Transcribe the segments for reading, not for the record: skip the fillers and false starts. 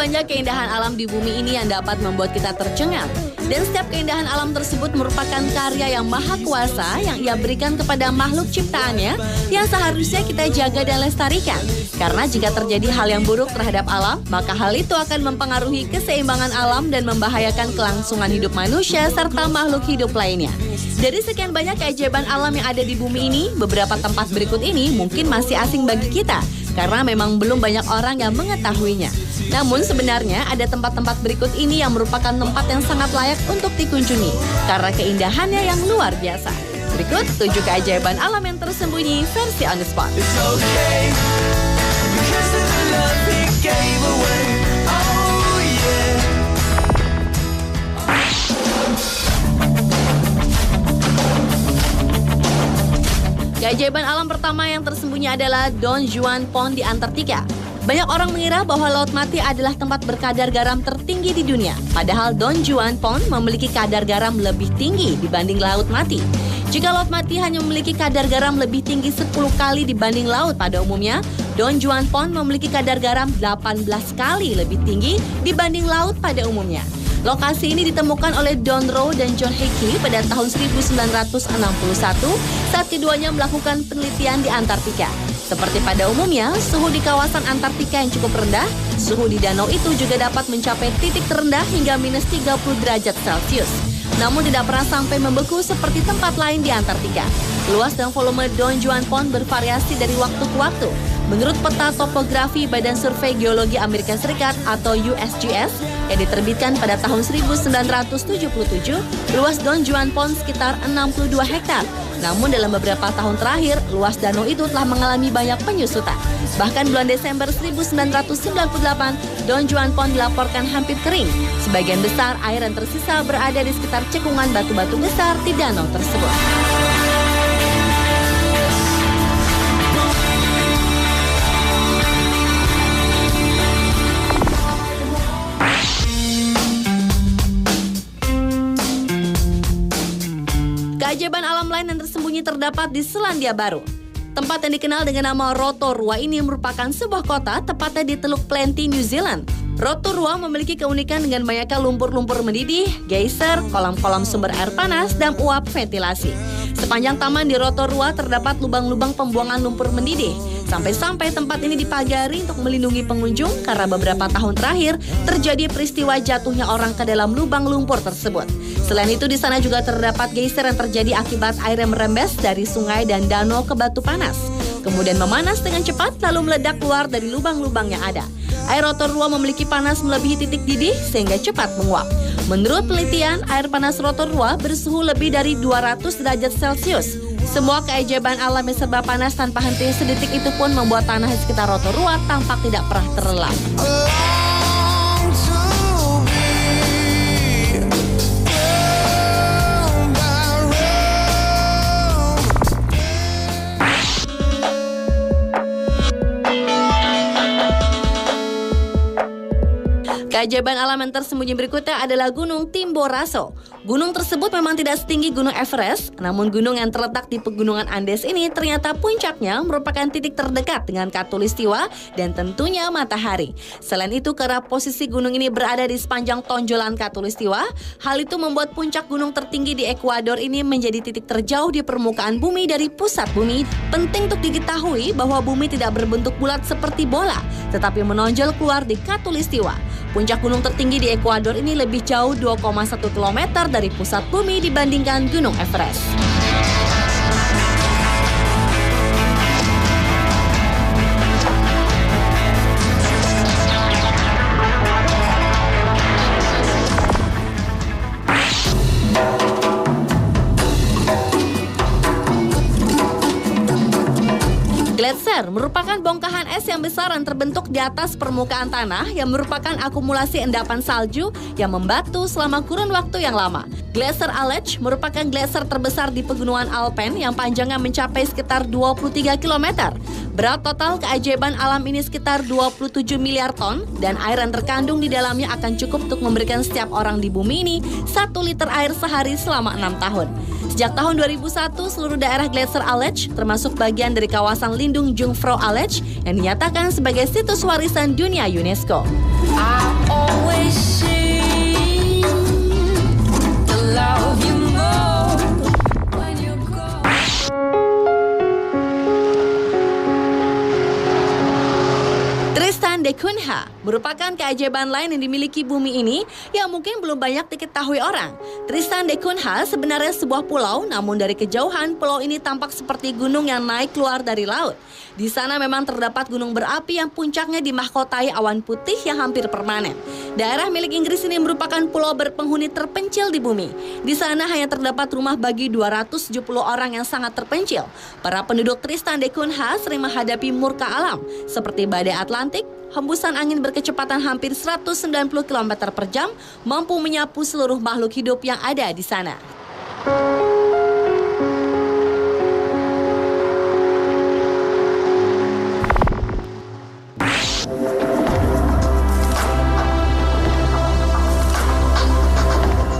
Banyak keindahan alam di bumi ini yang dapat membuat kita tercengang. Dan setiap keindahan alam tersebut merupakan karya yang maha kuasa yang ia berikan kepada makhluk ciptaannya yang seharusnya kita jaga dan lestarikan. Karena jika terjadi hal yang buruk terhadap alam, maka hal itu akan mempengaruhi keseimbangan alam dan membahayakan kelangsungan hidup manusia serta makhluk hidup lainnya. Dari sekian banyak keajaiban alam yang ada di bumi ini, beberapa tempat berikut ini mungkin masih asing bagi kita karena memang belum banyak orang yang mengetahuinya. Namun sebenarnya ada tempat-tempat berikut ini yang merupakan tempat yang sangat layak untuk dikunjungi karena keindahannya yang luar biasa. Berikut 7 keajaiban alam yang tersembunyi versi On The Spot. Keajaiban alam pertama yang tersembunyi adalah Don Juan Pond di Antartika. Banyak orang mengira bahwa Laut Mati adalah tempat berkadar garam tertinggi di dunia. Padahal Don Juan Pond memiliki kadar garam lebih tinggi dibanding Laut Mati. Jika Laut Mati hanya memiliki kadar garam lebih tinggi 10 kali dibanding laut pada umumnya, Don Juan Pond memiliki kadar garam 18 kali lebih tinggi dibanding laut pada umumnya. Lokasi ini ditemukan oleh Don Rowe dan John Hickey pada tahun 1961 saat keduanya melakukan penelitian di Antartika. Seperti pada umumnya, suhu di kawasan Antartika yang cukup rendah, suhu di danau itu juga dapat mencapai titik terendah hingga minus 30 derajat Celcius. Namun tidak pernah sampai membeku seperti tempat lain di Antartika. Luas dan volume Don Juan Pond bervariasi dari waktu ke waktu. Menurut peta topografi Badan Survei Geologi Amerika Serikat atau USGS yang diterbitkan pada tahun 1977, luas Don Juan Pond sekitar 62 hektar. Namun dalam beberapa tahun terakhir, luas danau itu telah mengalami banyak penyusutan. Bahkan bulan Desember 1998, Don Juan Pond dilaporkan hampir kering. Sebagian besar air yang tersisa berada di sekitar cekungan batu-batu besar di danau tersebut. Keajaiban alam lain yang tersembunyi terdapat di Selandia Baru. Tempat yang dikenal dengan nama Rotorua ini merupakan sebuah kota tepatnya di Teluk Plenty, New Zealand. Rotorua memiliki keunikan dengan banyaknya lumpur-lumpur mendidih, geyser, kolam-kolam sumber air panas, dan uap ventilasi. Sepanjang taman di Rotorua terdapat lubang-lubang pembuangan lumpur mendidih. Sampai-sampai tempat ini dipagari untuk melindungi pengunjung karena beberapa tahun terakhir terjadi peristiwa jatuhnya orang ke dalam lubang lumpur tersebut. Selain itu di sana juga terdapat geyser yang terjadi akibat air yang merembes dari sungai dan danau ke batu panas. Kemudian memanas dengan cepat lalu meledak keluar dari lubang-lubang yang ada. Air Rotorua memiliki panas melebihi titik didih sehingga cepat menguap. Menurut penelitian, air panas Rotorua bersuhu lebih dari 200 derajat Celcius. Semua keajaiban alam yang serba panas tanpa henti sedetik itu pun membuat tanah di sekitar Rotorua tampak tidak pernah terlelap. Keajaiban alam yang tersembunyi berikutnya adalah Gunung Chimborazo. Gunung tersebut memang tidak setinggi Gunung Everest, namun gunung yang terletak di pegunungan Andes ini ternyata puncaknya merupakan titik terdekat dengan Khatulistiwa dan tentunya matahari. Selain itu, karena posisi gunung ini berada di sepanjang tonjolan Khatulistiwa, hal itu membuat puncak gunung tertinggi di Ekuador ini menjadi titik terjauh di permukaan bumi dari pusat bumi. Penting untuk diketahui bahwa bumi tidak berbentuk bulat seperti bola, tetapi menonjol keluar di Khatulistiwa. Puncak gunung tertinggi di Ekuador ini lebih jauh 2,1 km dari pusat bumi dibandingkan Gunung Everest. Gletscher Glacier merupakan bongkahan es yang besar yang terbentuk di atas permukaan tanah yang merupakan akumulasi endapan salju yang membatu selama kurun waktu yang lama. Glacier Aletsch merupakan glacier terbesar di pegunungan Alpen yang panjangnya mencapai sekitar 23 km. Berat total keajaiban alam ini sekitar 27 miliar ton dan air yang terkandung di dalamnya akan cukup untuk memberikan setiap orang di bumi ini 1 liter air sehari selama 6 tahun. Sejak tahun 2001, seluruh daerah Glacier Aletsch termasuk bagian dari kawasan lindung Jungfrau Aletsch yang dinyatakan sebagai situs warisan dunia UNESCO. Tristan da Cunha merupakan keajaiban lain yang dimiliki bumi ini yang mungkin belum banyak diketahui orang. Tristan da Cunha sebenarnya sebuah pulau, namun dari kejauhan pulau ini tampak seperti gunung yang naik keluar dari laut. Di sana memang terdapat gunung berapi yang puncaknya dimahkotai awan putih yang hampir permanen. Daerah milik Inggris ini merupakan pulau berpenghuni terpencil di bumi. Di sana hanya terdapat rumah bagi 270 orang yang sangat terpencil. Para penduduk Tristan da Cunha sering menghadapi murka alam seperti badai Atlantik, hembusan angin berkecepatan hampir 190 km per jam mampu menyapu seluruh makhluk hidup yang ada di sana.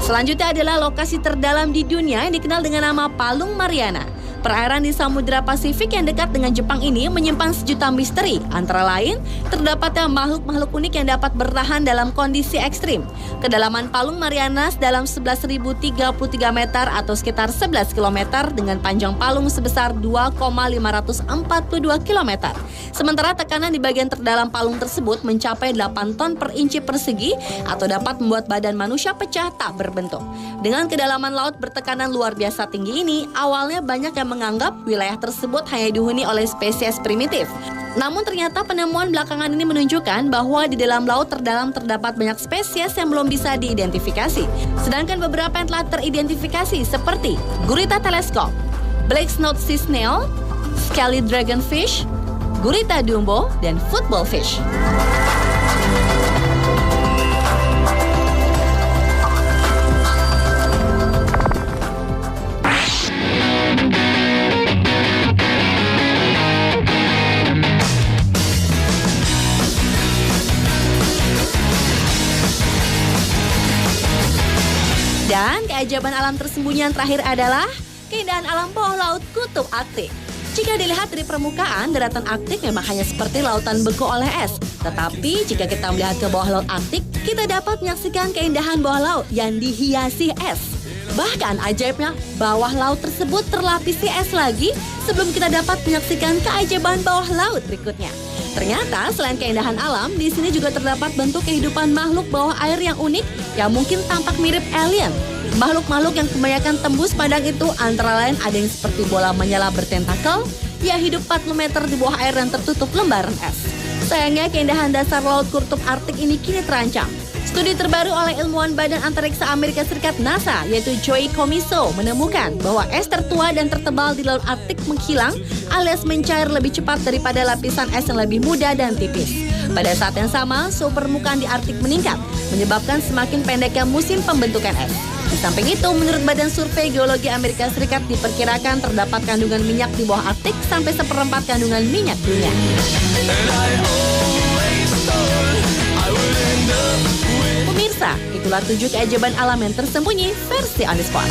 Selanjutnya adalah lokasi terdalam di dunia yang dikenal dengan nama Palung Mariana. Perairan di Samudra Pasifik yang dekat dengan Jepang ini menyimpan sejuta misteri. Antara lain, terdapatnya makhluk-makhluk unik yang dapat bertahan dalam kondisi ekstrim. Kedalaman Palung Mariana dalam 11.033 meter atau sekitar 11 km dengan panjang palung sebesar 2,542 km. Sementara tekanan di bagian terdalam palung tersebut mencapai 8 ton per inci persegi atau dapat membuat badan manusia pecah tak berbentuk. Dengan kedalaman laut bertekanan luar biasa tinggi ini, awalnya banyak yang menganggap wilayah tersebut hanya dihuni oleh spesies primitif. Namun ternyata penemuan belakangan ini menunjukkan bahwa di dalam laut terdalam terdapat banyak spesies yang belum bisa diidentifikasi. Sedangkan beberapa yang telah teridentifikasi seperti Gurita teleskop, Black Snout Sea Snail, Scaly Dragonfish, Gurita Dumbo, dan Football Fish. Dan keajaiban alam tersembunyi yang terakhir adalah keindahan alam bawah laut Kutub Arktik. Jika dilihat dari permukaan, daratan Arktik memang hanya seperti lautan beku oleh es. Tetapi jika kita melihat ke bawah laut Arktik, kita dapat menyaksikan keindahan bawah laut yang dihiasi es. Bahkan ajaibnya, bawah laut tersebut terlapisi es lagi sebelum kita dapat menyaksikan keajaiban bawah laut berikutnya. Ternyata selain keindahan alam, di sini juga terdapat bentuk kehidupan makhluk bawah air yang unik yang mungkin tampak mirip alien. Makhluk-makhluk yang kebanyakan tembus padang itu antara lain ada yang seperti bola menyala bertentakel, yang hidup 40 meter di bawah air dan tertutup lembaran es. Sayangnya keindahan dasar laut Kutub Arktik ini kini terancam. Studi terbaru oleh ilmuwan Badan Antariksa Amerika Serikat NASA yaitu Joey Comiso menemukan bahwa es tertua dan tertebal di laut Arktik menghilang alias mencair lebih cepat daripada lapisan es yang lebih muda dan tipis. Pada saat yang sama, suhu permukaan di Arktik meningkat, menyebabkan semakin pendeknya musim pembentukan es. Di samping itu, menurut Badan Survei Geologi Amerika Serikat diperkirakan terdapat kandungan minyak di bawah Arktik sampai 1/4 kandungan minyak dunia. Pemirsa, itulah 7 keajaiban alam yang tersembunyi versi On The Spot.